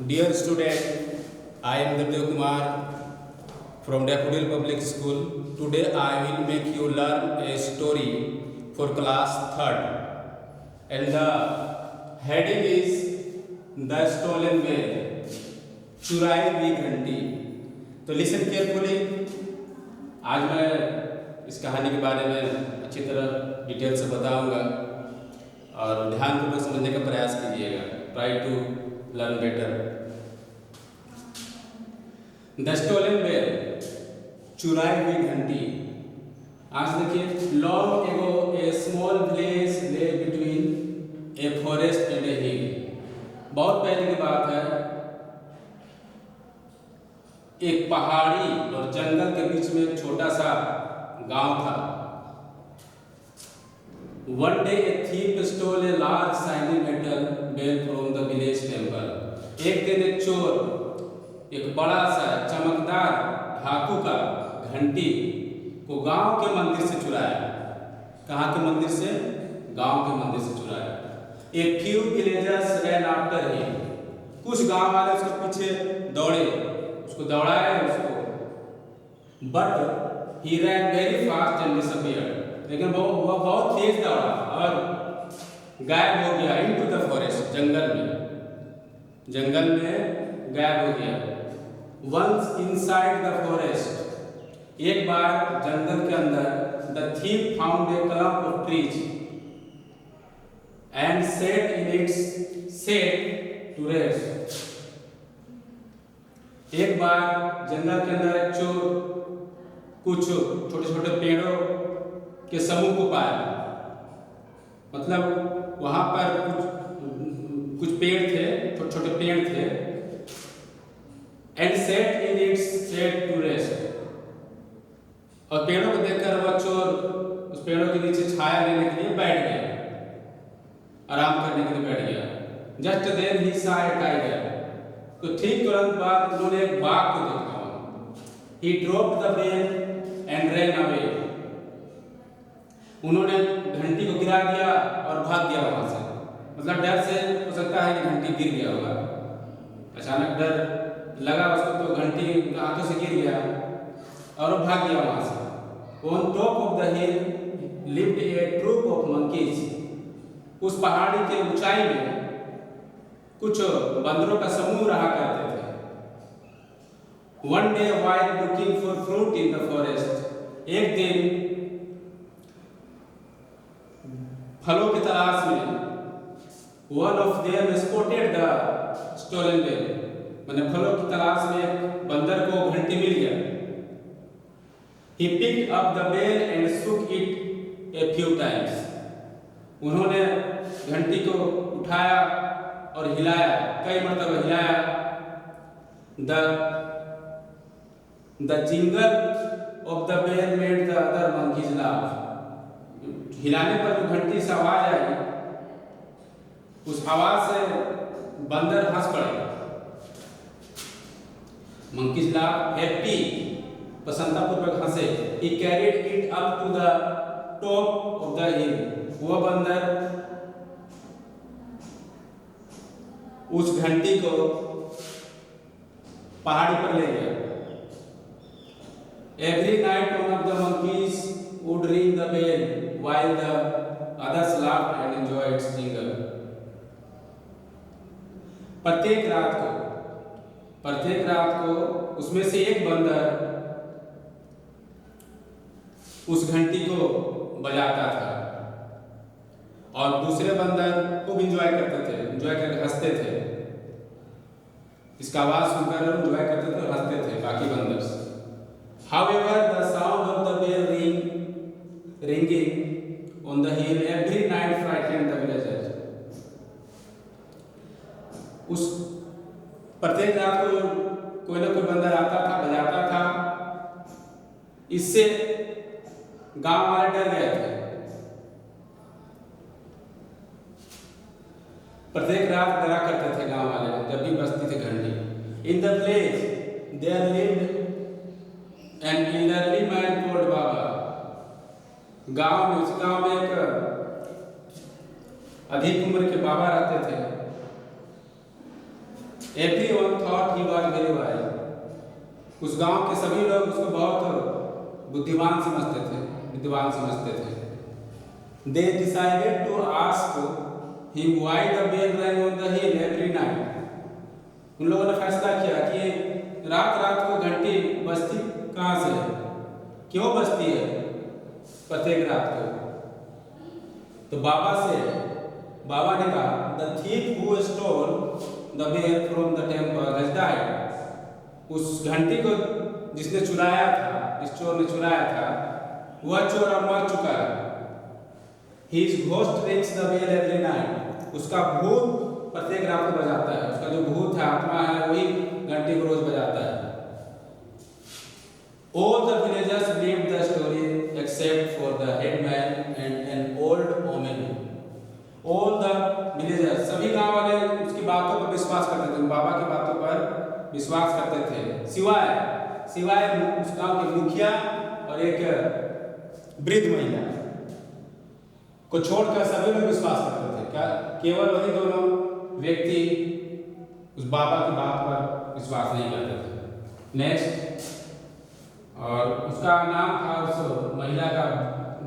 Dear student, I am Devdev Kumar from Daffodil Public School. Today I will make you learn a story for class 3rd. And the heading is The Stolen Bell, चुराई हुई घंटी. तो listen carefully. आज मैं इस कहानी के बारे में अच्छी तरह डिटेल से बताऊंगा और ध्यानपूर्वक समझने का प्रयास कीजिएगा. Try to learn better. The stolen bell, चुराई हुई घंटी. आज देखिए, long ago a small village lay between a forest and a hill. बहुत पहले की बात है, एक पहाड़ी और जंगल के बीच में एक छोटा सा गांव था. One day a thief stole a large shiny metal bell from the village temple. एक दिन एक चोर एक बड़ा सा चमकदार ढाकू का घंटी को गांव के मंदिर से चुराया. कहाँ के मंदिर से? गांव के मंदिर से चुराया. A few villagers ran after him. कुछ गांव वाले उसके पीछे दौड़े, उसको दौड़ाया उसको. But he ran very fast and disappeared. लेकिन वो बहुत तेज दौड़ा और गायब हो गया. इनटू द फॉरेस्ट, जंगल में गायब हो गया. वंस इनसाइड द फॉरेस्ट, एक बार जंगल के अंदर, the thief found a clump of trees and set in its set to rest. एक बार जंगल के अंदर एक चोर कुछ छोटे छोटे पेड़ों के समूह को पाया. मतलब वहां पर कुछ पेड़ थे, छोटे छोटे पेड़ थे. And set in its set to rest, और पेड़ों को देखकर वह चोर उस पेड़ों के नीचे छाया लेने के लिए बैठ गया, आराम करने के लिए बैठ गया. Just then he saw a tiger, तो ठीक तुरंत बाद उन्होंने एक बाघ को देखा. He dropped the bell and ran away, उन्होंने घंटी को गिरा दिया और भाग गया वहां से. मतलब डर से हो सकता है कि घंटी गिर गया होगा. अचानक डर लगा उसको तो घंटी हाथों से गिर गया और वो भाग गया वहां से. On top of the hill lived a troop of monkeys, उस पहाड़ी के ऊंचाई में कुछ बंदरों का समूह रहा करते थे. One day while looking for fruit in the forest, एक दिन फलों की तलाश में one of them spotted the stolen bell, मैंने फलों की तलाश में एक बंदर को घंटी मिल गया. He picked up the bell and shook it a few times, उन्होंने घंटी को उठाया और हिलाया, कई मरतबा हिलाया. The jingle of the bell made the other monkeys laugh, हिलाने पर जो घंटी से आवाज आई, उस आवाज से बंदर हंस पड़े. मंकीज लाफ हैप्पी, प्रसन्नतापूर्वक हंसे. He carried it up to the top of the hill, वो बंदर उस घंटी को पहाड़ी पर ले गया. Every night one of the monkeys would ring the bell while the others laughed and enjoyed its jingle. प्रत्येक रात को उसमें से एक बंदर उस घंटी को बजाता था और दूसरे बंदर खूब एंजॉय करके हंसते थे. इसका आवाज सुनकर एंजॉय करते थे और हंसते थे बाकी बंदर. However, the sound of the bell ringing on the hill every night frightened the villagers. उस प्रत्येक रात को कोई ना कोई बंदर आता था, बजाता था. इससे गांव वाले डर गए थे. प्रत्येक रात डरा करते थे गांव वाले जब भी बजती थी घंटी. In the village there lived an elderly man called Baba. उस गांव में एक अधिक उम्र के बाबा रहते थे. Everyone thought he was very wise. उस गांव के सभी लोग उसको बहुत बुद्धिमान समझते थे। They decided to ask him why the bell rang on the hill every night. उन लोगों ने फैसला किया कि रात रात को घंटी बजती कहाँ से है, क्यों बजती है प्रत्येक रात को। तो बाबा ने कहा the thief who stole the bell from the temple has died. उस घंटी को जिसने चुराया था, इस चोर ने चुराया था, वह चोर अब मर चुका है। His ghost rings the bell every night. उसका भूत प्रत्येक रात को बजाता है। उसका जो भूत है, आत्मा है, वही घंटी को रोज बजाता है। All the villagers believed the story except for the headman and an old woman. All the villagers, सभी गांव वाले उसकी बातों पर विश्वास करते थे, बाबा की बातों पर विश्वास करते थे, सिवाय उस गांव के मुखिया और एक वृद्ध महिला को छोड़कर सभी लोग विश्वास करते थे। क्या केवल वही दोनों व्यक्ति उस बाबा की बात पर विश्वास नहीं करते थे। नेक्स्ट, और उसका नाम था, उस महिला का,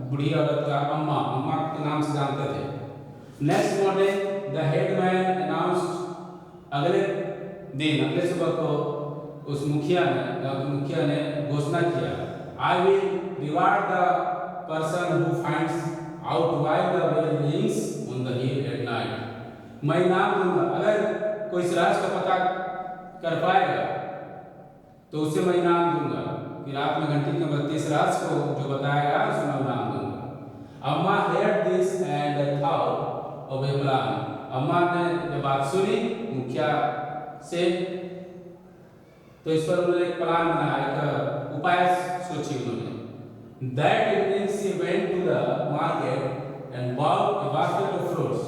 बूढ़ी औरत का अम्मा के नाम से जानते थे। Next morning the headman announced, अगले सुबह को उस गांव के मुखिया ने घोषणा किया, I will reward the person who finds out why the bell rings on the hill at night. मैं इनाम दूंगा, अगर कोई इस राज का पता कर पाएगा तो उसे मैं इनाम दूंगा कि रात में घंटी क्यों बजती, इस राज को जो बताएगा उसे मैं इनाम दूंगा। अम्मा heard this and thought of a plan. अम्मा ने जब बात सुनी मुखिया से, तो इस पर उन्होंने एक प्लान बनाया, एक उपाय सोची उन्होंने। That evening she went to the market and bought a basket of fruits.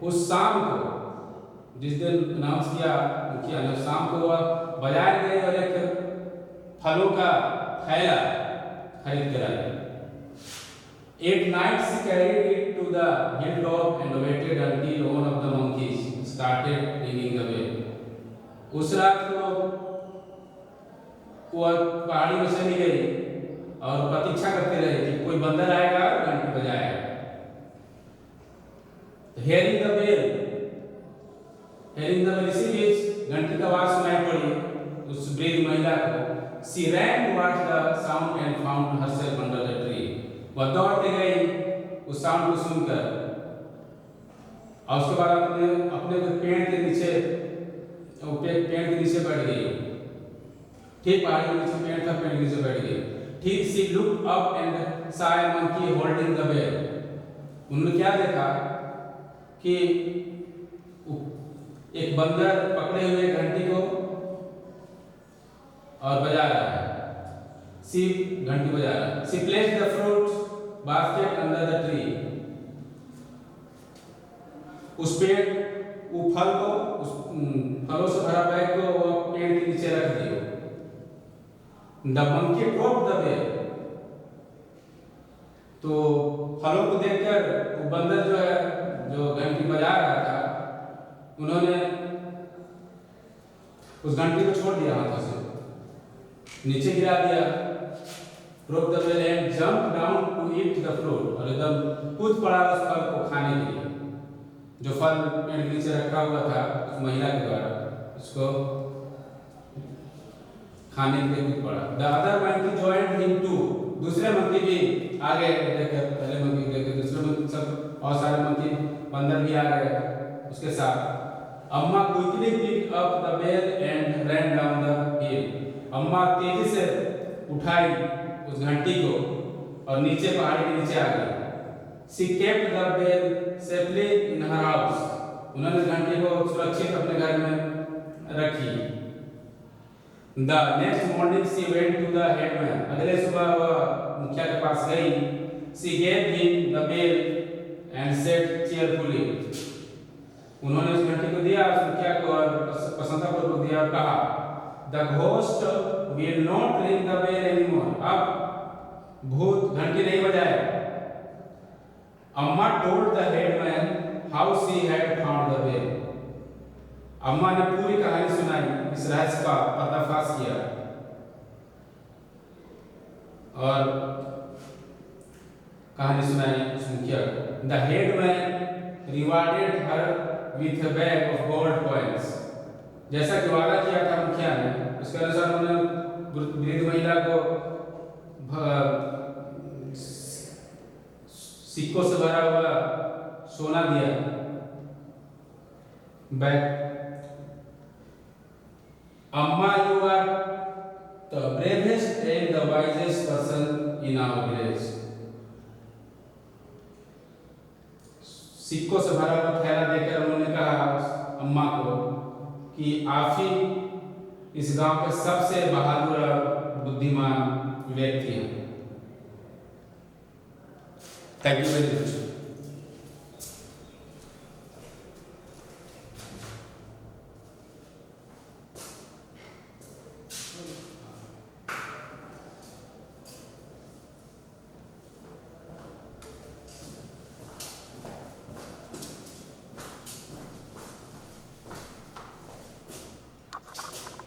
उस शाम को, जिस दिन अनाउंस किया मुखिया ने, शाम को वह बाजार गई और एक फलों का थैला खरीद कर आई। At night she carried it to the hilltop and waited until one of the monkeys started ringing the bell. उस रात को वह पहाड़ी में चली गई और प्रतीक्षा करते रहे कि कोई बंदर आएगा और घंटी बजाएगा। हेयरिंग द बेल, इसी बीच घंटी का आवाज सुनाई पड़ी उस वृद्ध महिला को। She ran towards the sound and found herself under the tree. वह दौड़ती गई उस साउंड को सुनकर, और उसके बाद अपने पेड़ के नीचे बैठ गई। ठीक पहाड़ी के नीचे पेड़ था, पेड़ के नीचे बैठ गई। ठीक she looked up and saw a monkey holding the bell. उन्होंने क्या देखा कि एक बंदर पकड़े हुए घंटी को और बजा रहा है। घंटी बजा रहा है। She placed the fruit basket under the tree. उस फलों से भरा बैग को वो पेड़ के नीचे रख दिया। The monkey dropped the bell. तो फलों को देखकर वो बंदर जो घंटी बजा रहा था, उन्होंने उस घंटी को छोड़ दिया, हाथों से नीचे गिरा दिया। Broke the bell and jumped down to eat the fruit. और एकदम कूद पड़ा उस फल को खाने के लिए, जो फल पेड़ के नीचे रखा हुआ था उस महिला के द्वारा, उसको खाने के लिए कूद पड़ा। The other monkey joined him too. दूसरे मंकी भी आ गए, पहले मंकी को देखकर दूसरे मंकी, सब और सारे मंकी बंदर भी आ गए उसके साथ। अम्मा quickly picked up the bell and ran down the hill. अम्मा तेजी से उठाई उस घंटी को और नीचे पहाड़ी के नीचे आ गई। She kept the bell safely in her house. उन्होंने घंटी को सुरक्षित अपने घर में रखी। The next morning she went to the headman. अगले सुबह वह मुखिया के पास गई। She gave him the bell and said cheerfully. उन्होंने उस घंटी को दिया उस मुखिया को और प्रसन्नतापूर्वक दिया और कहा, The ghost will not ring the bell anymore. अब भूत घंटी नहीं बजाएगा। Amma told the headman how she had found the bell. अम्मा ने पूरी कहानी सुनाई, इस रहस्य का पर्दाफाश किया और कहानी सुनाई उसने किया। The headman rewarded her with a bag of gold coins. जैसा कि वादा किया था मुखिया ने, उसके अनुसार उन्होंने वृद्ध महिला को सिक्कों से भरा हुआ सोना दिया बैग। अम्मा, you are the bravest and the wisest person in our village. सिक्कों से भरा हुआ थैला देकर उन्होंने कहा अम्मा को कि आप ही इस गांव के सबसे बहादुर और बुद्धिमान व्यक्ति हैं। Thank you very much.